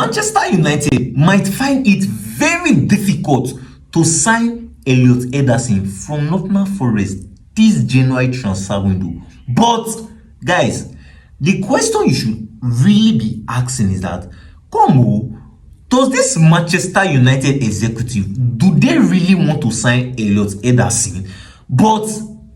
Manchester United might find it very difficult to sign Elliott Ederson from Nottingham Forest this January transfer window. But guys, the question you should really be asking is that, does this Manchester United executive, do they really want to sign Elliott Ederson? But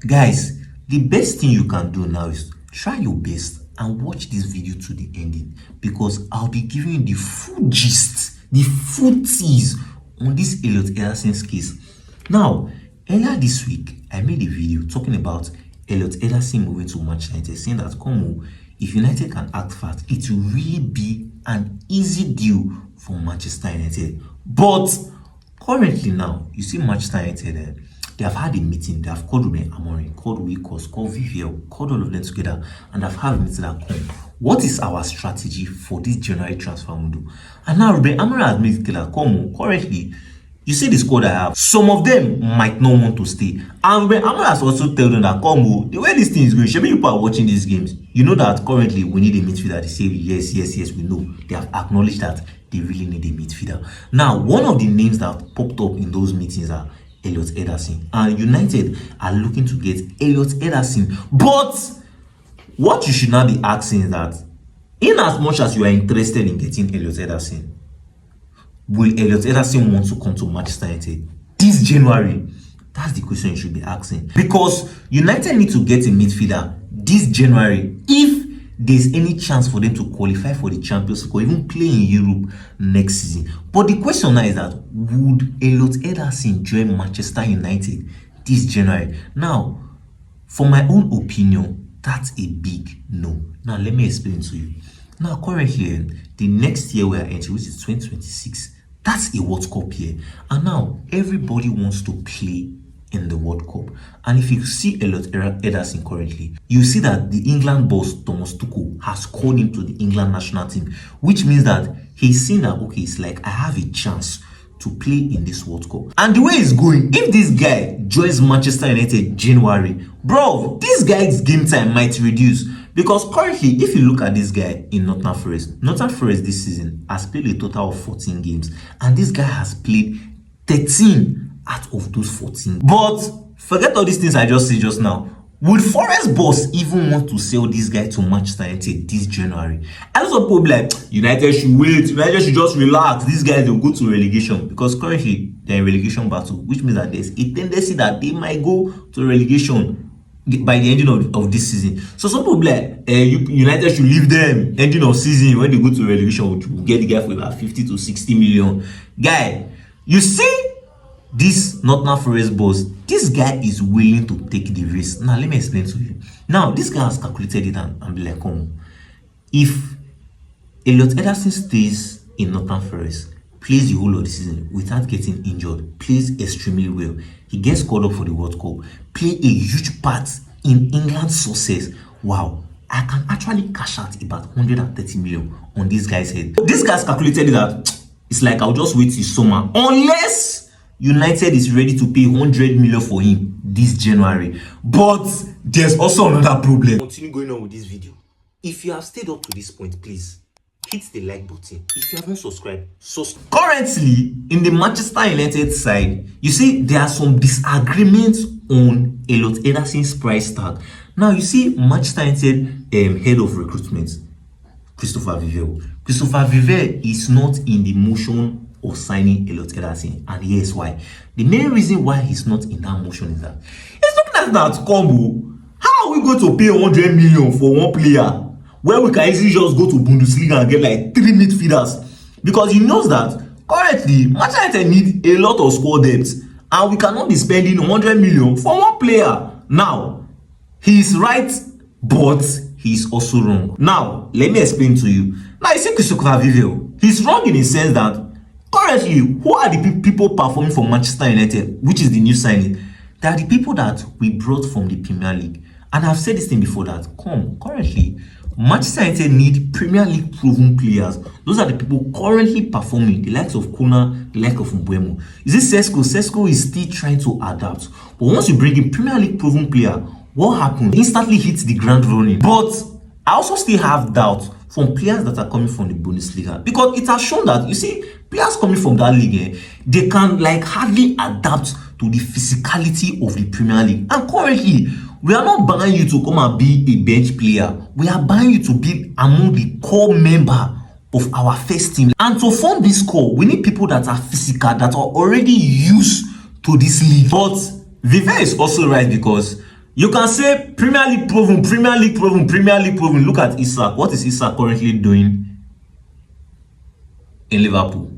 guys, the best thing you can do now is try your best and watch this video to the ending, because I'll be giving you the full gist, the full tease on this Elliott Ederson's case. Now, earlier this week, I made a video talking about Elliott Ederson moving to Manchester United, saying that if United can act fast, it will really be an easy deal for Manchester United. But currently now, you see Manchester United, they have had a meeting. They have called Amorim, called Wickos, called Viviel, called all of them together, and they've had a meeting that what is our strategy for this January transfer window? And now Amorim has made it clear that currently, you see the squad I have, some of them might not want to stay. And Amorim has also told them that the way this thing is going, maybe people are watching these games, you know that currently we need a midfielder. They say yes, we know. They have acknowledged that they really need a midfielder. Now, one of the names that popped up in those meetings are Elliott Ederson, and United are looking to get Elliott Ederson. But what you should now be asking is that, in as much as you are interested in getting Elliott Ederson, will Elliott Ederson want to come to Manchester United this January? That's the question you should be asking, because United need to get a midfielder this January if there's any chance for them to qualify for the Champions League or even play in Europe next season. But the question now is that, would Elliott Ederson join Manchester United this January? Now, for my own opinion, that's a big no. Now, let me explain to you. Now, currently, the next year we are entering, which is 2026, that's a World Cup year. And now, everybody wants to play in the World Cup. And if you see Elliott Ederson currently, you see that the England boss Thomas Tuchel has called him to the England national team, which means that he's seen that, it's like I have a chance to play in this World Cup. And the way it's going, if this guy joins Manchester United January, bro, this guy's game time might reduce. Because currently, if you look at this guy in Nottingham Forest this season has played a total of 14 games. And this guy has played 13 out of those 14. But forget all these things I just said just now. Would Forest boss even want to sell this guy to Manchester United this January? And some people like, United should wait, United should just relax, these guys will go to relegation, because currently they're in relegation battle, which means that there's a tendency that they might go to relegation by the ending of this season. So some people like, United should leave them ending of season. When they go to relegation, we'll get the guy for about 50 to 60 million. Guy, you see this Nottingham Forest boss, this guy is willing to take the risk. Now, let me explain to you. Now, this guy has calculated it and be like, if Elliott Ederson stays in Nottingham Forest, plays the whole of the season without getting injured, plays extremely well, he gets called up for the World Cup, play a huge part in England's success, wow, I can actually cash out about 130 million on this guy's head. This guy's calculated that it's like, I'll just wait till summer, unless United is ready to pay 100 million for him this January. But there's also another problem. Continue going on with this video. If you have stayed up to this point, please hit the like button. If you haven't subscribed, subscribe. Currently, in the Manchester United side, you see there are some disagreements on Elliott Ederson's price tag. Now, you see Manchester United head of recruitment, Christopher Vivel is not in the motion of signing Elliott Ederson, and here's why. The main reason why he's not in that motion is that he's looking at that combo. How are we going to pay 100 million for one player where we can easily just go to Bundesliga and get like 3 midfielders? Because he knows that currently Manchester United need a lot of squad depth, and we cannot be spending 100 million for one player. Now, he's right, but he's also wrong. Now, let me explain to you. Now, you see Christopher Vivel, he's wrong in the sense that currently, who are the people performing for Manchester United, which is the new signing? They are the people that we brought from the Premier League. And I've said this thing before that, currently, Manchester United need Premier League proven players. Those are the people currently performing, the likes of Kuna, the likes of Mbuemo. Is it Sesko? Sesko is still trying to adapt. But once you bring in Premier League proven player, what happens? Instantly hits the ground running. But I also still have doubt from players that are coming from the Bundesliga, because it has shown that, you see, players coming from that league, they can like hardly adapt to the physicality of the Premier League. And currently, we are not buying you to come and be a bench player. We are buying you to be among the core member of our first team. And to form this core, we need people that are physical, that are already used to this league. But Vivian is also right, because you can say Premier League proven, Premier League proven, Premier League proven. Look at Isak. What is Isak currently doing in Liverpool?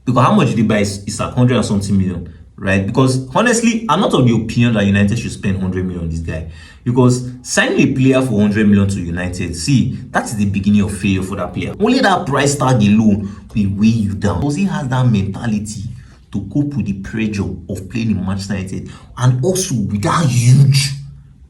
Because how much did they buy Isak? 100 and something million, right? Because honestly, I'm not of the opinion that United should spend 100 million on this guy. Because signing a player for 100 million to United, see, that's the beginning of failure for that player. Only that price tag alone will weigh you down. Because he has that mentality to cope with the pressure of playing in Manchester United, and also with that huge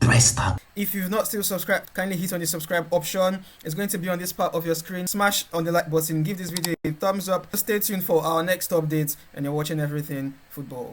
price tag. If you've not still subscribed, kindly hit on the subscribe option. It's going to be on this part of your screen. Smash on the like button, give this video a thumbs up. Stay tuned for our next updates, and you're watching Everything Football.